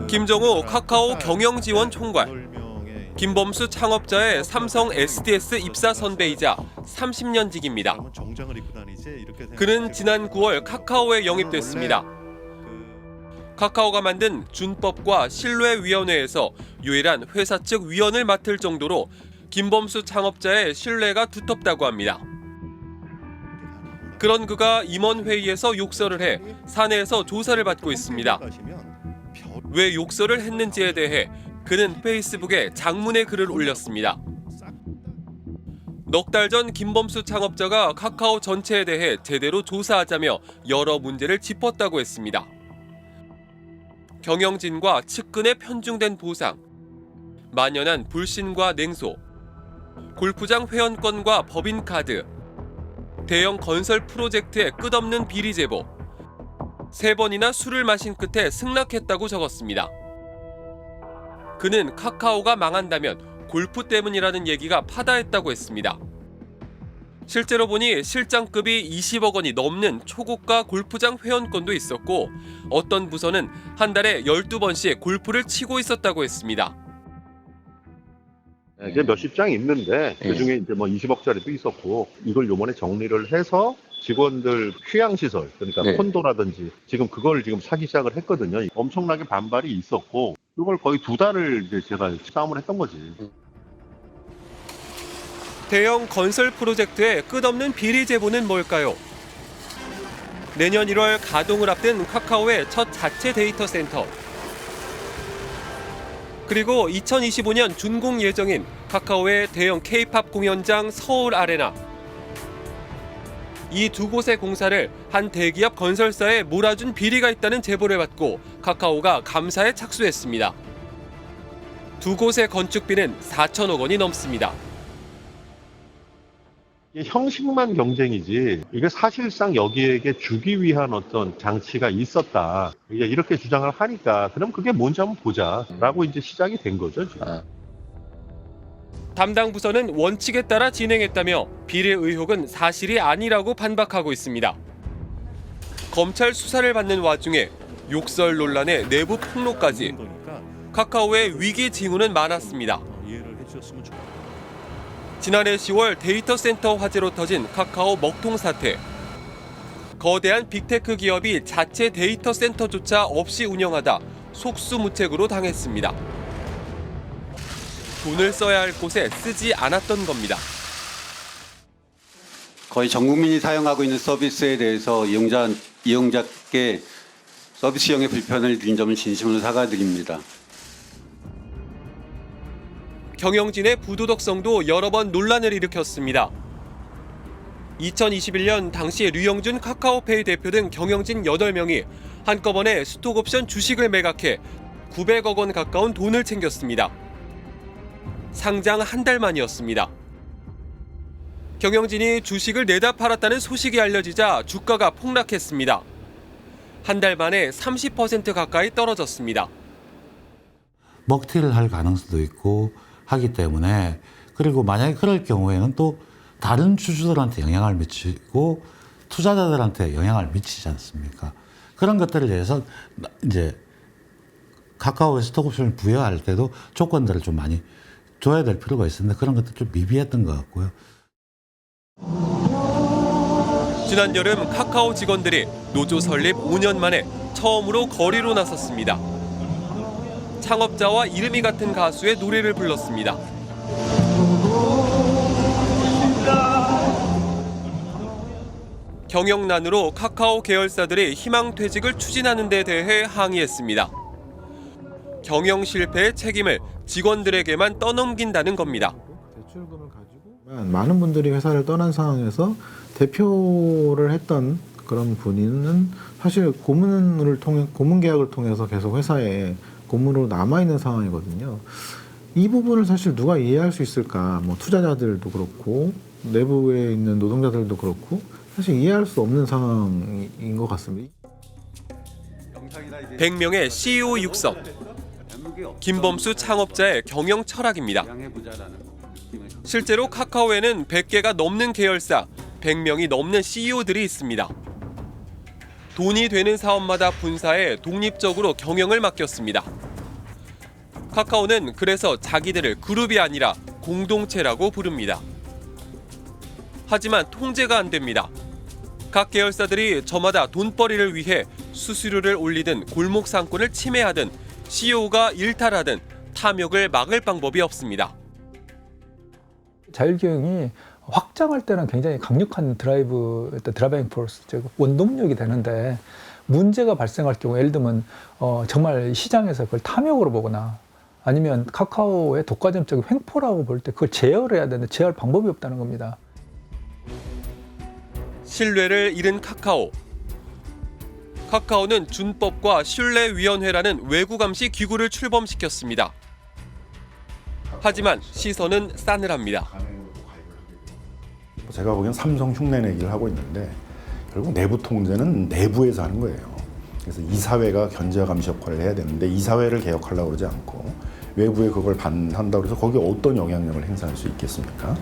김정우 카카오 경영지원 총괄, 김범수 창업자의 삼성 SDS 입사 선배이자 30년직입니다. 그는 지난 9월 카카오에 영입됐습니다. 카카오가 만든 준법과 신뢰위원회에서 유일한 회사 측 위원을 맡을 정도로 김범수 창업자의 신뢰가 두텁다고 합니다. 그런 그가 임원회의에서 욕설을 해 사내에서 조사를 받고 있습니다. 왜 욕설을 했는지에 대해 그는 페이스북에 장문의 글을 올렸습니다. 넉 달 전 김범수 창업자가 카카오 전체에 대해 제대로 조사하자며 여러 문제를 짚었다고 했습니다. 경영진과 측근의 편중된 보상, 만연한 불신과 냉소, 골프장 회원권과 법인카드, 대형 건설 프로젝트의 끝없는 비리 제보, 3번이나 술을 마신 끝에 승낙했다고 적었습니다. 그는 카카오가 망한다면 골프 때문이라는 얘기가 파다했다고 했습니다. 실제로 보니 실장급이 20억 원이 넘는 초고가 골프장 회원권도 있었고 어떤 부서는 한 달에 12번씩 골프를 치고 있었다고 했습니다. 이제 몇십 장이 있는데 그중에 이제 뭐 20억짜리도 있었고 이걸 요번에 정리를 해서 직원들 휴양시설 그러니까 콘도라든지 지금 그걸 지금 사기 시작을 했거든요. 엄청나게 반발이 있었고 이걸 거의 2달을 이제 제가 싸움을 했던 거지. 대형 건설 프로젝트의 끝없는 비리 제보는 뭘까요? 내년 1월 가동을 앞둔 카카오의 첫 자체 데이터 센터. 그리고 2025년 준공 예정인 카카오의 대형 K-팝 공연장 서울 아레나. 이 두 곳의 공사를 한 대기업 건설사에 몰아준 비리가 있다는 제보를 받고 카카오가 감사에 착수했습니다. 두 곳의 건축비는 4천억 원이 넘습니다. 형식만 경쟁이지 이게 사실상 여기에게 주기 위한 어떤 장치가 있었다. 이제 이렇게 주장을 하니까 그럼 그게 뭔지 한번 보자라고 이제 시작이 된 거죠. 지금. 담당 부서는 원칙에 따라 진행했다며 비리 의혹은 사실이 아니라고 반박하고 있습니다. 검찰 수사를 받는 와중에 욕설 논란의 내부 폭로까지 카카오의 위기 징후는 많았습니다. 지난해 10월 데이터 센터 화재로 터진 카카오 먹통 사태. 거대한 빅테크 기업이 자체 데이터 센터조차 없이 운영하다 속수무책으로 당했습니다. 돈을 써야 할 곳에 쓰지 않았던 겁니다. 거의 전 국민이 사용하고 있는 서비스에 대해서 이용자께 서비스 이용에 불편을 드린 점을 진심으로 사과드립니다. 경영진의 부도덕성도 여러 번 논란을 일으켰습니다. 2021년 당시 류영준 카카오페이 대표 등 경영진 8명이 한꺼번에 스톡옵션 주식을 매각해 900억 원 가까운 돈을 챙겼습니다. 상장 한 달 만이었습니다. 경영진이 주식을 내다 팔았다는 소식이 알려지자 주가가 폭락했습니다. 한 달 만에 30% 가까이 떨어졌습니다. 먹튀를 할 가능성도 있고 하기 때문에 그리고 만약에 그럴 경우에는 또 다른 주주들한테 영향을 미치고 투자자들한테 영향을 미치지 않습니까? 그런 것들을 위해서 이제 카카오에 스톡옵션을 부여할 때도 조건들을 좀 많이 줘야 될 필요가 있었는데 그런 것들 좀 미비했던 것 같고요. 지난 여름 카카오 직원들이 노조 설립 5년 만에 처음으로 거리로 나섰습니다. 창업자와 이름이 같은 가수의 노래를 불렀습니다. 경영난으로 카카오 계열사들이 희망퇴직을 추진하는 데 대해 항의했습니다. 경영 실패의 책임을 직원들에게만 떠넘긴다는 겁니다. 대출금을 가지고 많은 분들이 회사를 떠난 상황에서 대표를 했던 그런 분은 사실 고문 계약을 통해서 계속 회사에 고문으로 남아 있는 상황이거든요. 이 부분을 사실 누가 이해할 수 있을까? 뭐 투자자들도 그렇고 내부에 있는 노동자들도 그렇고 사실 이해할 수 없는 상황인 것 같습니다. 100명의 CEO 육성. 김범수 창업자의 경영 철학입니다. 실제로 카카오에는 100개가 넘는 계열사, 100명이 넘는 CEO들이 있습니다. 돈이 되는 사업마다 분사해 독립적으로 경영을 맡겼습니다. 카카오는 그래서 자기들을 그룹이 아니라 공동체라고 부릅니다. 하지만 통제가 안 됩니다. 각 계열사들이 저마다 돈벌이를 위해 수수료를 올리든 골목 상권을 침해하든 CEO가 일탈하든 탐욕을 막을 방법이 없습니다. 자율경영이 확장할 때는 굉장히 강력한 드라이빙 포스, 즉 원동력이 되는데 문제가 발생할 경우 예를 들면 정말 시장에서 그걸 탐욕으로 보거나 아니면 카카오의 독과점적인 횡포라고 볼 때 그걸 제어를 해야 되는데 제어할 방법이 없다는 겁니다. 신뢰를 잃은 카카오. 카카오는 준법과 신뢰위원회라는 외부 감시 기구를 출범시켰습니다. 하지만 시선은 싸늘합니다. 제가 보기엔 삼성 흉내내기를 하고 있는데 결국 내부 통제는 내부에서 하는 거예요. 그래서 이사회가 견제와 감시 역할을 해야 되는데 이사회를 개혁하려고 그러지 않고 외부에 그걸 반한다고 해서 거기에 어떤 영향력을 행사할 수 있겠습니까?